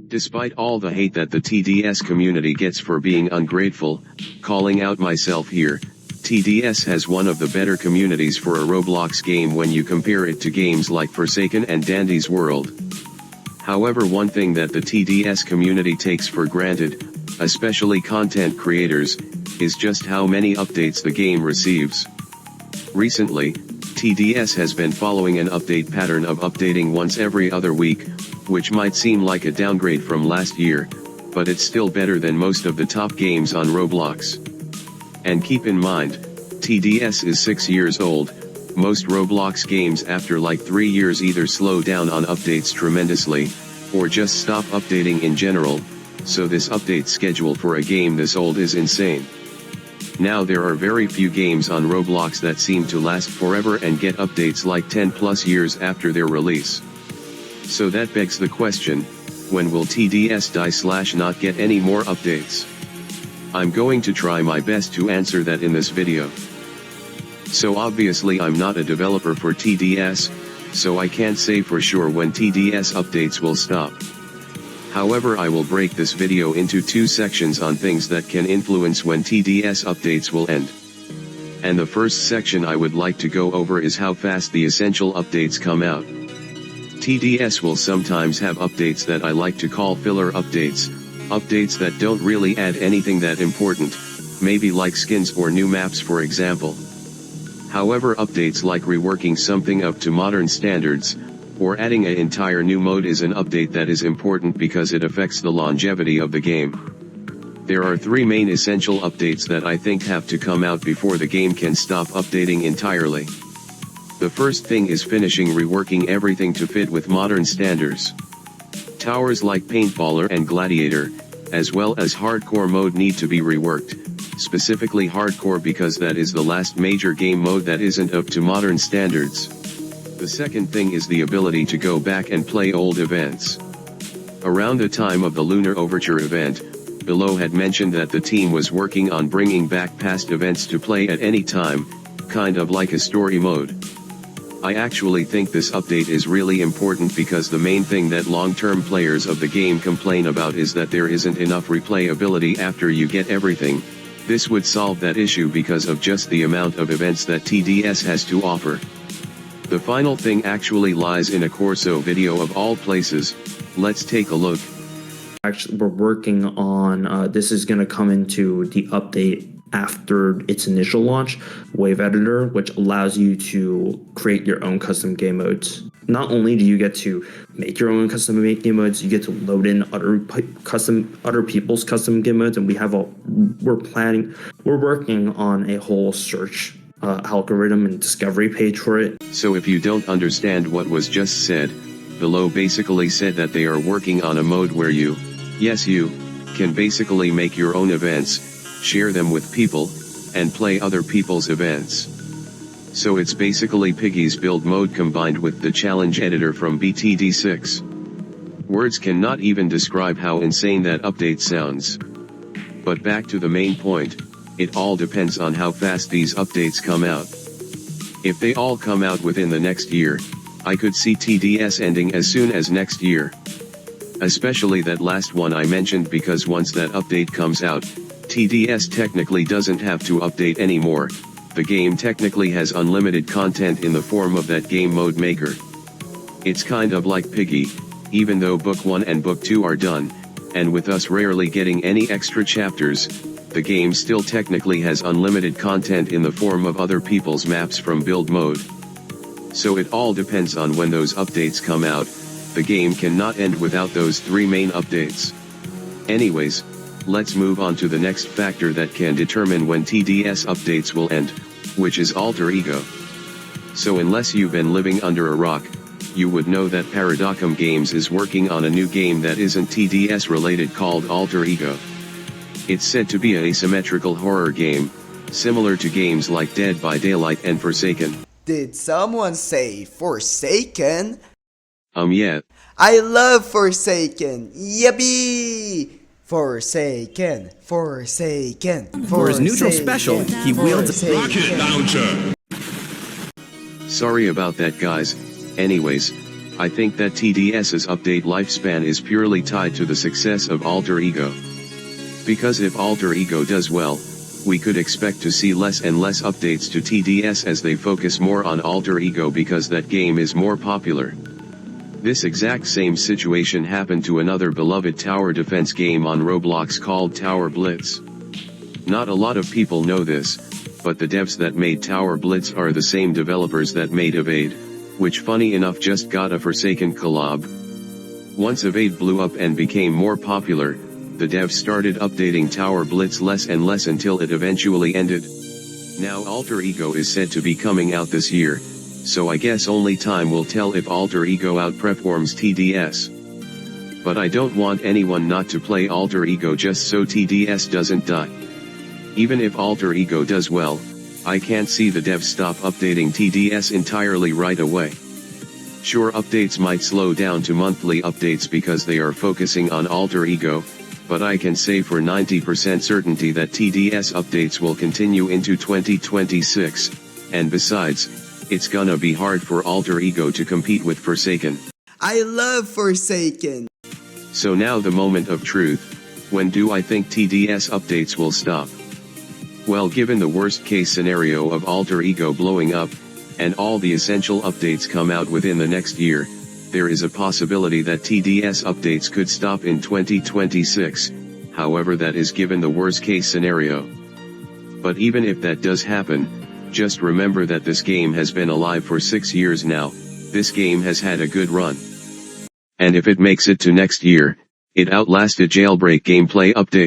Despite all the hate that the TDS community gets for being ungrateful, calling out myself here, TDS has one of the better communities for a Roblox game when you compare it to games like Forsaken and Dandy's World. However, one thing that the TDS community takes for granted, especially content creators, is just how many updates the game receives. Recently, TDS has been following an update pattern of updating once every other week, which might seem like a downgrade from last year, but it's still better than most of the top games on Roblox. And keep in mind, TDS is 6 years old. Most Roblox games after like 3 years either slow down on updates tremendously, or just stop updating in general, so this update schedule for a game this old is insane. Now there are very few games on Roblox that seem to last forever and get updates like 10 plus years after their release. So that begs the question, when will TDS die/not get any more updates? I'm going to try my best to answer that in this video. So obviously I'm not a developer for TDS, so I can't say for sure when TDS updates will stop. However, I will break this video into 2 sections on things that can influence when TDS updates will end. And the first section I would like to go over is how fast the essential updates come out. TDS will sometimes have updates that I like to call filler updates, updates that don't really add anything that important, maybe like skins or new maps for example. However, updates like reworking something up to modern standards, or adding an entire new mode is an update that is important because it affects the longevity of the game. There are 3 main essential updates that I think have to come out before the game can stop updating entirely. The first thing is finishing reworking everything to fit with modern standards. Towers like Paintballer and Gladiator, as well as Hardcore mode need to be reworked, specifically Hardcore because that is the last major game mode that isn't up to modern standards. The second thing is the ability to go back and play old events. Around the time of the Lunar Overture event, Below had mentioned that the team was working on bringing back past events to play at any time, kind of like a story mode. I actually think this update is really important because the main thing that long-term players of the game complain about is that there isn't enough replayability after you get everything. This would solve that issue because of just the amount of events that TDS has to offer. The final thing actually lies in a Corso video of all places. Let's take a look. Actually, we're working on, this is going to come into the update after its initial launch, Wave Editor, which allows you to create your own custom game modes. Not only do you get to make your own custom game modes, you get to load in other people's custom game modes, and we're working on a whole search algorithm and discovery page for it. So if you don't understand what was just said, Below basically said that they are working on a mode where you can basically make your own events, share them with people, and play other people's events. So it's basically Piggy's build mode combined with the challenge editor from BTD6. Words cannot even describe how insane that update sounds. But back to the main point, it all depends on how fast these updates come out. If they all come out within the next year, I could see TDS ending as soon as next year. Especially that last one I mentioned, because once that update comes out, TDS technically doesn't have to update anymore. The game technically has unlimited content in the form of that game mode maker. It's kind of like Piggy, even though Book 1 and Book 2 are done, and with us rarely getting any extra chapters, the game still technically has unlimited content in the form of other people's maps from build mode. So it all depends on when those updates come out. The game cannot end without those 3 main updates. Anyways, let's move on to the next factor that can determine when TDS updates will end, which is alter ego. So unless you've been living under a rock, you would know that Paradoxum Games is working on a new game that isn't TDS related called Alter Ego. It's said to be an asymmetrical horror game, similar to games like Dead by Daylight and Forsaken. Did someone say Forsaken? Yeah. I love Forsaken! Yippee! Forsaken. For his neutral special, he wields a rocket launcher. Sorry about that, guys. Anyways, I think that TDS's update lifespan is purely tied to the success of Alter Ego. Because if Alter Ego does well, we could expect to see less and less updates to TDS as they focus more on Alter Ego because that game is more popular. This exact same situation happened to another beloved tower defense game on Roblox called Tower Blitz. Not a lot of people know this, but the devs that made Tower Blitz are the same developers that made Evade, which funny enough just got a Forsaken collab. Once Evade blew up and became more popular, the devs started updating Tower Blitz less and less until it eventually ended. Now Alter Ego is said to be coming out this year, so I guess only time will tell if Alter Ego outperforms TDS. But I don't want anyone not to play Alter Ego just so TDS doesn't die. Even if Alter Ego does well, I can't see the devs stop updating TDS entirely right away. Sure, updates might slow down to monthly updates because they are focusing on Alter Ego, but I can say for 90% certainty that TDS updates will continue into 2026, and besides, it's gonna be hard for Alter Ego to compete with Forsaken. I love Forsaken. So now the moment of truth, when do I think TDS updates will stop? Well, given the worst case scenario of Alter Ego blowing up, and all the essential updates come out within the next year, there is a possibility that TDS updates could stop in 2026, however that is given the worst case scenario. But even if that does happen, just remember that this game has been alive for 6 years now, this game has had a good run. And if it makes it to next year, it outlasted Jailbreak gameplay update.